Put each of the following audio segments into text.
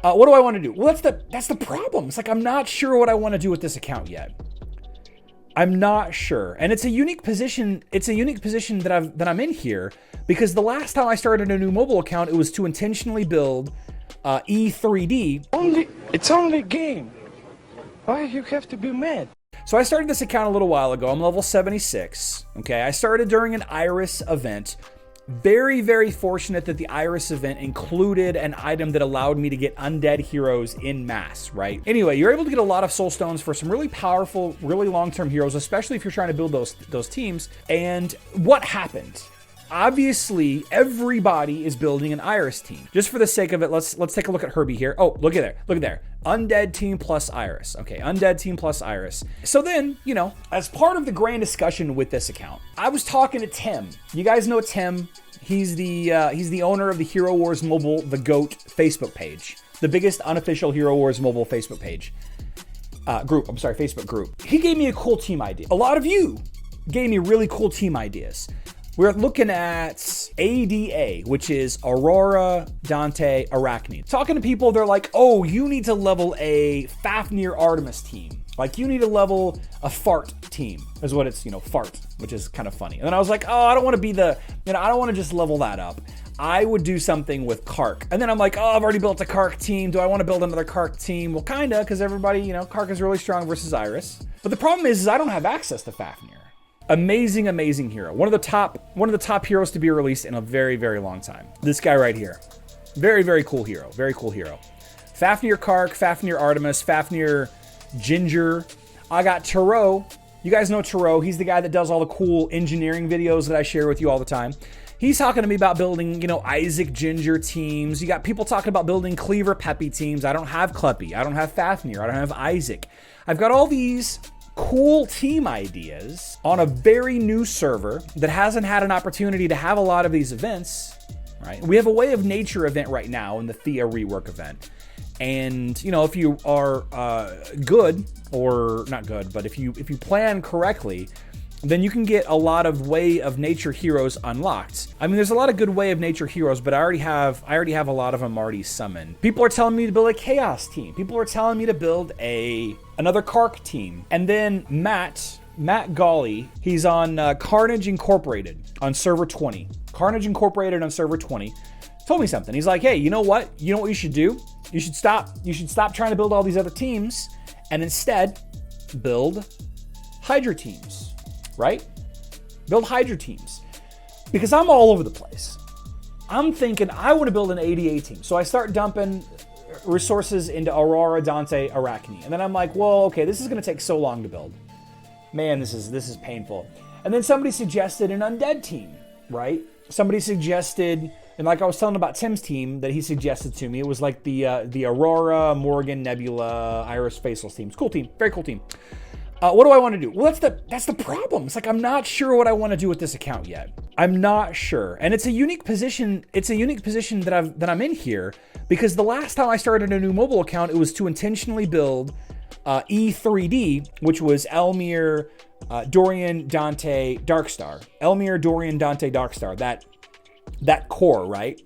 What do I want to do? Well, that's the problem. It's like I'm not sure what I want to do with this account yet. I'm not sure, and it's a unique position. It's a unique position that I'm in here because the last time I started a new mobile account, it was to intentionally build E3D. It's only a game. Why you have to be mad? So I started this account a little while ago. I'm level 76. Okay, I started during an Iris event. Very, very fortunate that the Iris event included an item that allowed me to get undead heroes in mass, right? Anyway, you're able to get a lot of soul stones for some really powerful, really long-term heroes, especially if you're trying to build those teams. And what happened? Obviously, everybody is building an Iris team. Just for the sake of it, let's take a look at Herbie here. Oh, look at there. Look at there. Undead team plus Iris. Okay, undead team plus Iris. So then, you know, as part of the grand discussion with this account, I was talking to Tim. You guys know Tim. He's the owner of the Hero Wars Mobile, the GOAT Facebook page. The biggest unofficial Hero Wars Mobile Facebook page. Facebook group. He gave me a cool team idea. A lot of you gave me really cool team ideas. We're looking at ADA, which is Aurora, Dante, Arachne. Talking to people, they're like, oh, you need to level a Fafnir Artemis team. Like, you need to level a fart team, is what it's, fart, which is kind of funny. And then I was like, oh, I don't want to be I don't want to just level that up. I would do something with Kark. And then I'm like, oh, I've already built a Kark team. Do I want to build another Kark team? Well, kinda, because everybody, Kark is really strong versus Iris. But the problem is I don't have access to Fafnir. Amazing, amazing hero. One of the top heroes to be released in a very, very long time. This guy right here. Very, very cool hero. Very cool hero. Fafnir Kark, Fafnir Artemis, Fafnir Ginger. I got Taro. You guys know Taro. He's the guy that does all the cool engineering videos that I share with you all the time. He's talking to me about building, Isaac Ginger teams. You got people talking about building Cleaver Peppy teams. I don't have Kleppy. I don't have Fafnir. I don't have Isaac. I've got all these cool team ideas on a very new server that hasn't had an opportunity to have a lot of these events, right? We have a Way of Nature event right now in the Thea rework event. And, if you are good, or not good, but if you plan correctly, then you can get a lot of Way of Nature heroes unlocked. I mean, there's a lot of good Way of Nature heroes, but I already have a lot of them already summoned. People are telling me to build a Chaos team. People are telling me to build another Kark team. And then Matt Gawley, he's on Carnage Incorporated on server 20. Carnage Incorporated on server 20 told me something. He's like, hey, you know what? You know what you should do? You should stop trying to build all these other teams and instead build Hydra teams. Right? Build Hydra teams. Because I'm all over the place. I'm thinking I want to build an ADA team. So I start dumping resources into Aurora, Dante, Arachne. And then I'm like, well, okay, this is going to take so long to build. Man, this is painful. And then somebody suggested an undead team, right? Somebody suggested, and like I was telling about Tim's team that he suggested to me, it was like the Aurora, Morgan, Nebula, Iris, Faceless teams. Cool team. Very cool team. What do I want to do? Well, that's the problem. It's like I'm not sure what I want to do with this account yet. I'm not sure, and it's a unique position. It's a unique position that I'm in here because the last time I started a new mobile account, it was to intentionally build E3D, which was Elmir, Dorian, Dante, Darkstar. Elmir, Dorian, Dante, Darkstar. That core, right?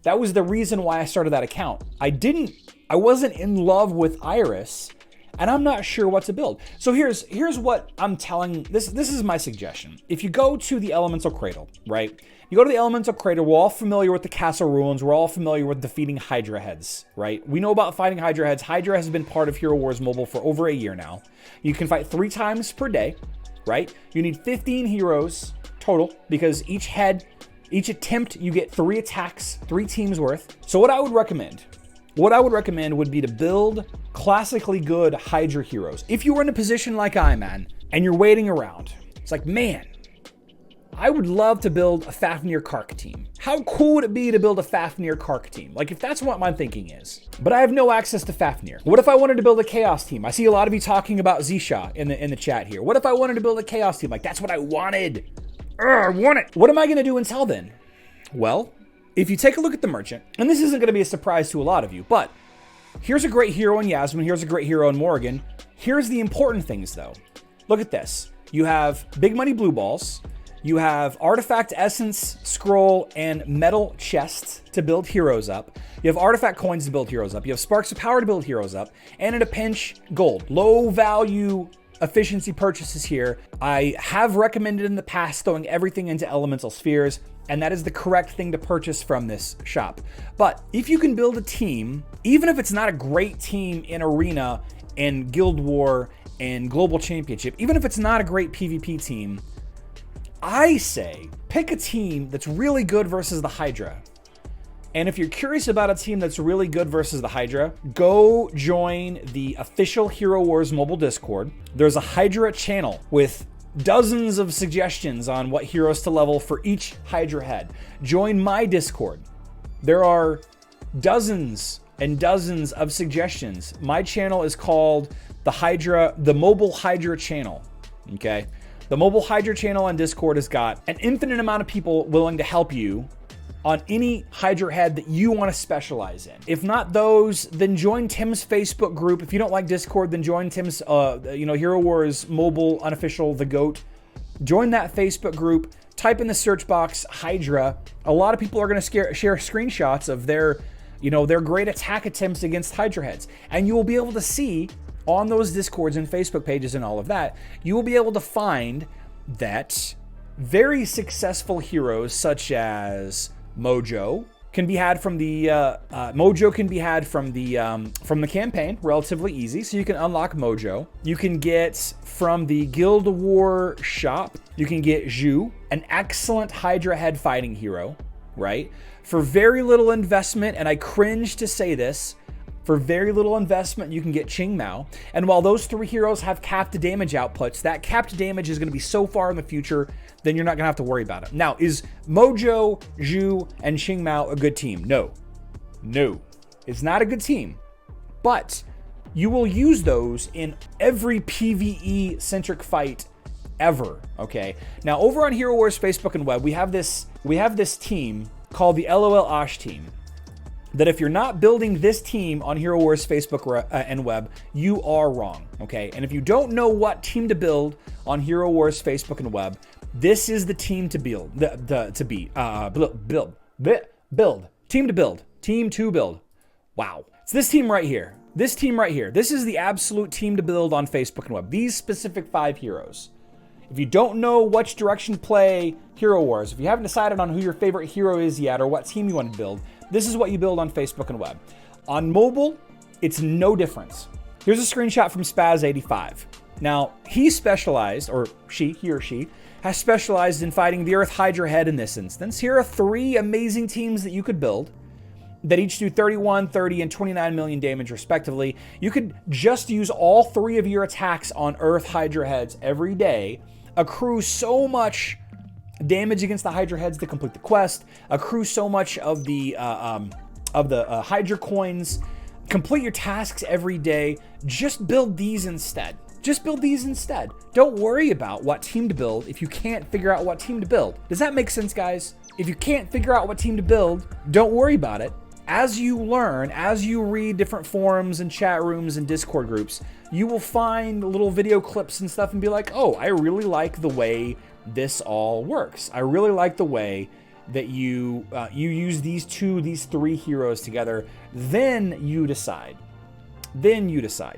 That was the reason why I started that account. I wasn't in love with Iris. And I'm not sure what to build. So here's what I'm telling. This is my suggestion. If you go to the Elemental Cradle, right? You go to the Elemental Cradle. We're all familiar with the Castle Ruins. We're all familiar with defeating Hydra heads, right? We know about fighting Hydra heads. Hydra has been part of Hero Wars Mobile for over a year now. You can fight 3 times per day, right? You need 15 heroes total because each attempt, you get 3 attacks, 3 teams worth. So what I would recommend would be to build classically good Hydra heroes. If you were in a position like I'm in and you're waiting around, it's like, man, I would love to build a Fafnir Kark team. How cool would it be to build a Fafnir Kark team? Like, if that's what my thinking is. But I have no access to Fafnir. What if I wanted to build a Chaos team? I see a lot of you talking about Zisha in the chat here. What if I wanted to build a Chaos team? Like, that's what I wanted. I want it. What am I going to do until then? Well, if you take a look at the merchant, and this isn't going to be a surprise to a lot of you, but here's a great hero in Yasmin. Here's a great hero in Morgan. Here's the important things, though. Look at this. You have big money blue balls. You have artifact essence, scroll, and metal chests to build heroes up. You have artifact coins to build heroes up. You have sparks of power to build heroes up. And in a pinch, gold. Low value efficiency purchases here. I have recommended in the past throwing everything into elemental spheres, and that is the correct thing to purchase from this shop. But if you can build a team, even if it's not a great team in Arena and Guild War and Global Championship, even if it's not a great PvP team, I say pick a team that's really good versus the Hydra. And if you're curious about a team that's really good versus the Hydra, go join the official Hero Wars mobile Discord. There's a Hydra channel with dozens of suggestions on what heroes to level for each Hydra head. Join my Discord. There are dozens and dozens of suggestions. My channel is called the Mobile Hydra channel. Okay? The Mobile Hydra channel on Discord has got an infinite amount of people willing to help you on any Hydra head that you want to specialize in. If not those, then join Tim's Facebook group. If you don't like Discord, then join Tim's Hero Wars mobile unofficial The Goat. Join that Facebook group. Type in the search box Hydra. A lot of people are going to share screenshots of their great attack attempts against Hydra heads, and you will be able to see on those Discords and Facebook pages and all of that, you will be able to find that very successful heroes such as Mojo can be had from the campaign, relatively easy. So you can unlock Mojo. You can get from the Guild War shop. You can get Zhu, an excellent Hydra head fighting hero, right? For very little investment, and I cringe to say this, for very little investment, you can get Qing Mao. And while those three heroes have capped damage outputs, that capped damage is going to be so far in the future, then you're not going to have to worry about it. Now, is Mojo, Zhu, and Qing Mao a good team? No. No. It's not a good team. But you will use those in every PvE-centric fight ever, okay? Now, over on Hero Wars Facebook and Web, we have this team called the LOL Osh team. That if you're not building this team on Hero Wars Facebook and Web, you are wrong, okay? And if you don't know what team to build on Hero Wars Facebook and Web, this is the team to build. Team to build. Wow. It's this team right here. This team right here. This is the absolute team to build on Facebook and Web. These specific 5 heroes. If you don't know which direction to play Hero Wars, if you haven't decided on who your favorite hero is yet or what team you want to build, this is what you build on Facebook and Web. On mobile, it's no difference. Here's a screenshot from Spaz85. Now, he or she, has specialized in fighting the Earth Hydra head in this instance. Here are 3 amazing teams that you could build that each do 31, 30, and 29 million damage respectively. You could just use all 3 of your attacks on Earth Hydra heads every day, accrue so much damage against the Hydra heads to complete the quest, accrue so much of the Hydra coins, complete your tasks every day. Just build these instead. Don't worry about what team to build if you can't figure out what team to build. Does that make sense, guys? If you can't figure out what team to build, don't worry about it. As you learn, as you read different forums and chat rooms and Discord groups, you will find little video clips and stuff and be like, oh, I really like the way this all works. I really like the way that you use these 3 heroes together. Then you decide.